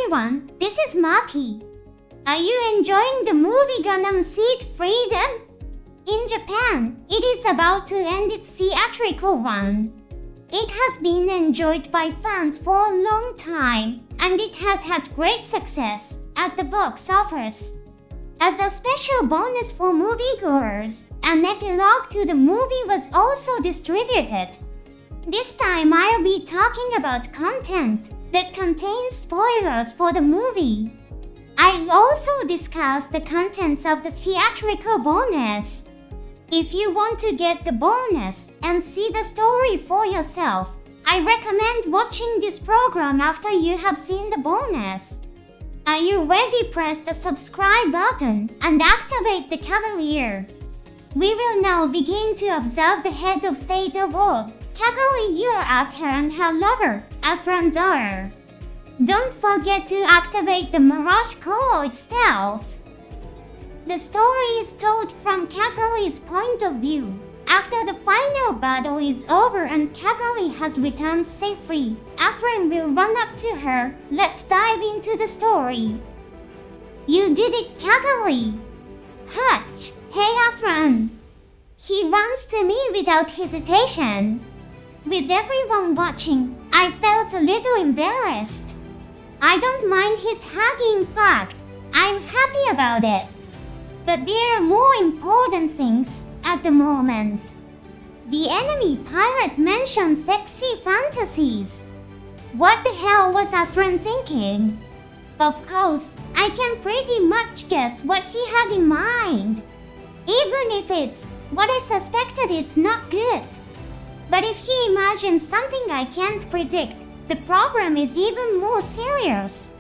everyone, this is Maki. Are you enjoying the movie Gundam Seed Freedom? In Japan, it is about to end its theatrical run. It has been enjoyed by fans for a long time, and it has had great success at the box office. As a special bonus for moviegoers, an epilogue to the movie was also distributed. This time I'll be talking about content that contains spoilers for the movie. I'll also discuss the contents of the theatrical bonus. If you want to get the bonus and see the story for yourself, I recommend watching this program after you have seen the bonus. Are you ready? Press the subscribe button and activate the Cavalier. We will now begin to observe the head of state of Ob, Cagalli, your Athrun and her lover, Athrun's daughter. Don't forget to activate the Mirage Colloid stealth. The story is told from Cagalli's point of view. After the final battle is over and Cagalli has returned safely, Athrun will run up to her. Let's dive into the story. You did it, Cagalli! Hutch! Hey, Athrun! He runs to me without hesitation. With everyone watching, I felt a little embarrassed. I don't mind his hugging fact. I'm happy about it. But there are more important things at the moment. The enemy pirate mentioned sexy fantasies. What the hell was Athrun thinking? Of course, I can pretty much guess what he had in mind. Even if it's what I suspected, it's not good. But if he imagines something I can't predict, the problem is even more serious.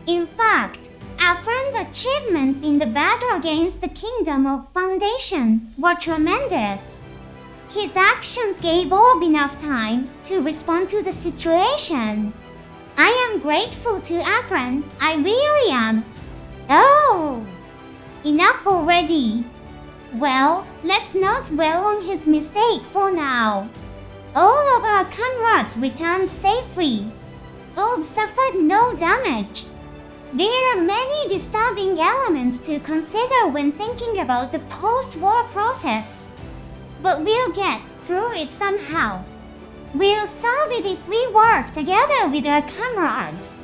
In fact, Athrun's achievements in the battle against the Kingdom of Foundation were tremendous. His actions gave Orb enough time to respond to the situation. I am grateful to Athrun, I really am. Oh! Enough already. Well, let's not dwell on his mistake for now. All of our comrades returned safely. Orb suffered no damage. There are many disturbing elements to consider when thinking about the post-war process. But we'll get through it somehow. We'll solve it if we work together with our comrades.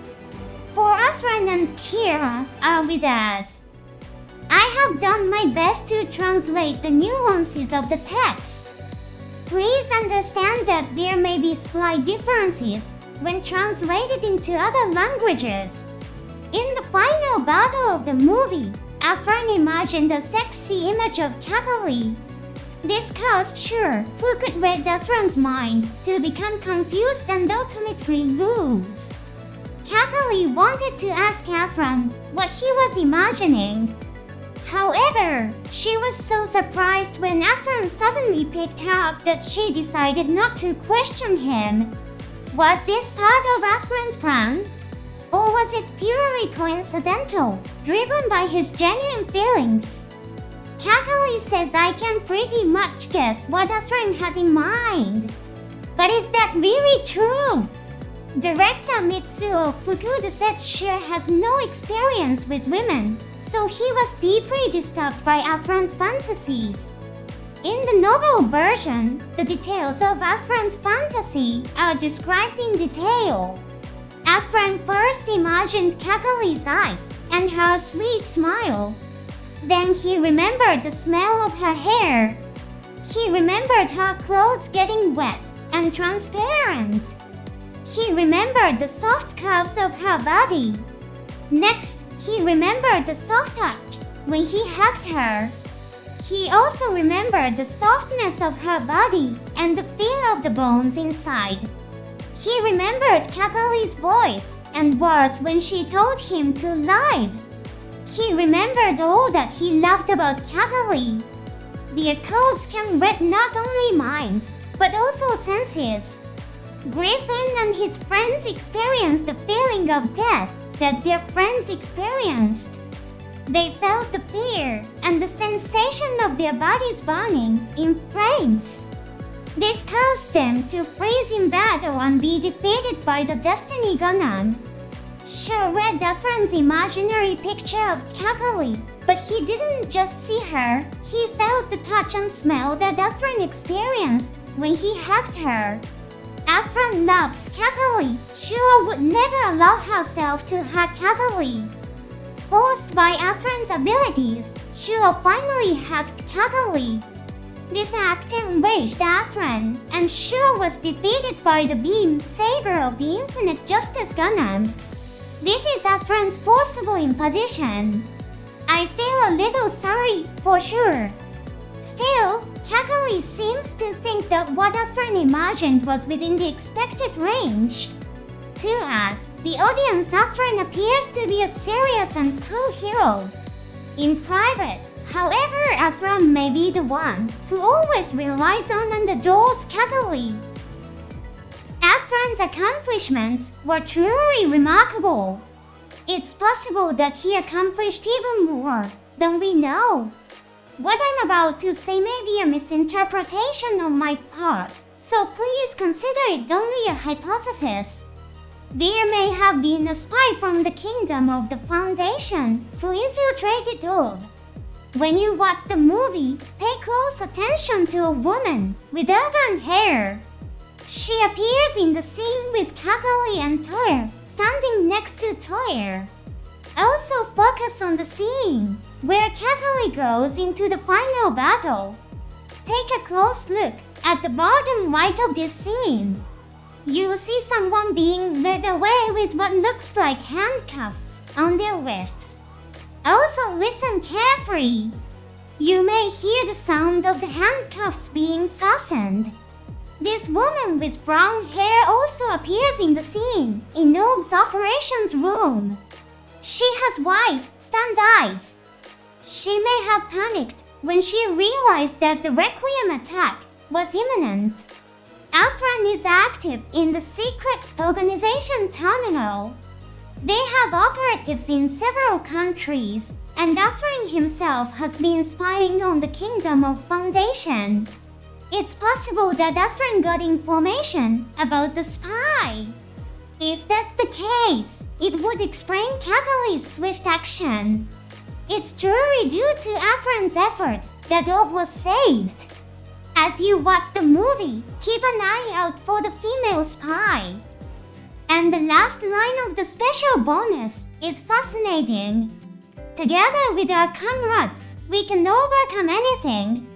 For Athrun and Kira are with us. I have done my best to translate the nuances of the text. Please understand that there may be slight differences when translated into other languages. In the final battle of the movie, Athrun imagined a sexy image of Cagalli. This caused Sure, who could read Athrun's mind, to become confused and ultimately lose. Cagalli wanted to ask Athrun what he was imagining. However, she was so surprised when Athrun suddenly picked her up that she decided not to question him. Was this part of Athrun's plan? Or was it purely coincidental, driven by his genuine feelings? Cagalli says I can pretty much guess what Athrun had in mind. But is that really true? Director Mitsuo Fukuda said Sure has no experience with women, so he was deeply disturbed by Athrun's fantasies. In the novel version, the details of Athrun's fantasy are described in detail. Athrun first imagined Cagalli's eyes and her sweet smile. Then he remembered the smell of her hair. He remembered her clothes getting wet and transparent. He remembered the soft curves of her body. Next, he remembered the soft touch when he hugged her. He also remembered the softness of her body and the feel of the bones inside. He remembered Cagalli's voice and words when she told him to lie. He remembered all that he loved about Cagalli. The occults can read not only minds, but also senses. Griffin and his friends experienced the feeling of death that their friends experienced. They felt the fear and the sensation of their bodies burning in flames. This caused them to freeze in battle and be defeated by the Destiny Gundam. Sure read Athrun's imaginary picture of Cagalli, but he didn't just see her, he felt the touch and smell that Athrun experienced when he hugged her. Athrun loves Cagalli. Shua would never allow herself to hug Cagalli. Forced by Athrun's abilities, Shua finally hugged Cagalli. This act enraged Athrun, and Shua was defeated by the beam saber of the Infinite Justice Gundam. This is Athrun's forcible imposition. I feel a little sorry, for sure. Still, Cagalli seems to think that what Athrun imagined was within the expected range. To us, the audience, Athrun appears to be a serious and cool hero. In private, however, Athrun may be the one who always relies on and adores Cagalli. Athrun's accomplishments were truly remarkable. It's possible that he accomplished even more than we know. What I'm about to say may be a misinterpretation on my part, so please consider it only a hypothesis. There may have been a spy from the kingdom of the Foundation who infiltrated Orb. When you watch the movie, pay close attention to a woman with auburn hair. She appears in the scene with Cagalli and Toir standing next to Toir. Also focus on the scene where Cagalli goes into the final battle. Take a close look at the bottom right of this scene. You see someone being led away with what looks like handcuffs on their wrists. Also listen carefully. You may hear the sound of the handcuffs being fastened. This woman with brown hair also appears in the scene in Orb's operations room. She has white, stunned eyes. She may have panicked when she realized that the Requiem attack was imminent. Athrun is active in the secret organization terminal. They have operatives in several countries, and Athrun himself has been spying on the Kingdom of Foundation. It's possible that Athrun got information about the spy. If that's the case, it would explain Cagalli's swift action. It's truly due to Athrun's efforts that Orb was saved. As you watch the movie, keep an eye out for the female spy. And the last line of the special bonus is fascinating. Together with our comrades, we can overcome anything.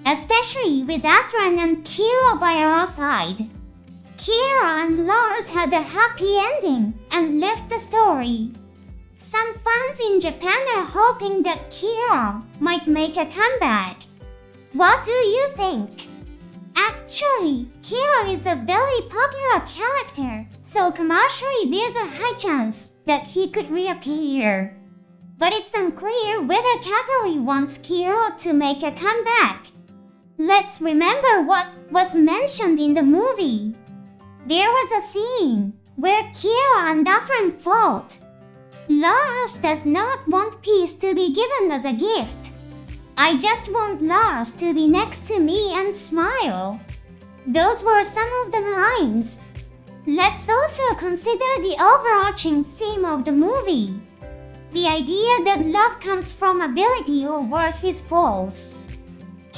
Especially with Athrun and Kira by our side. Kira and Lars had a happy ending and left the story. Some fans in Japan are hoping that Kira might make a comeback. What do you think? Actually, Kira is a very popular character, so commercially there's a high chance that he could reappear. But it's unclear whether Cagalli wants Kira to make a comeback. Let's remember what was mentioned in the movie. There was a scene where Kira and Athrun fought. Lars does not want peace to be given as a gift. I just want Lars to be next to me and smile. Those were some of the lines. Let's also consider the overarching theme of the movie. The idea that love comes from ability or worth is false.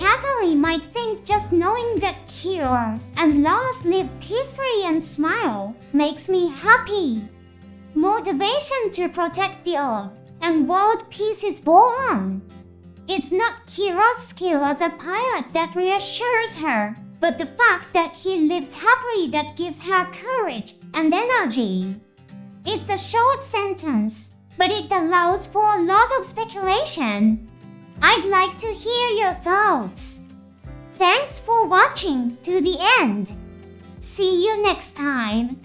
Cagalli might think just knowing that Kira and Lars live peacefully and smile makes me happy. Motivation to protect the Earth and world peace is born. It's not Kira's skill as a pilot that reassures her, but the fact that he lives happily that gives her courage and energy. It's a short sentence, but it allows for a lot of speculation. I'd like to hear your thoughts. Thanks for watching to the end. See you next time.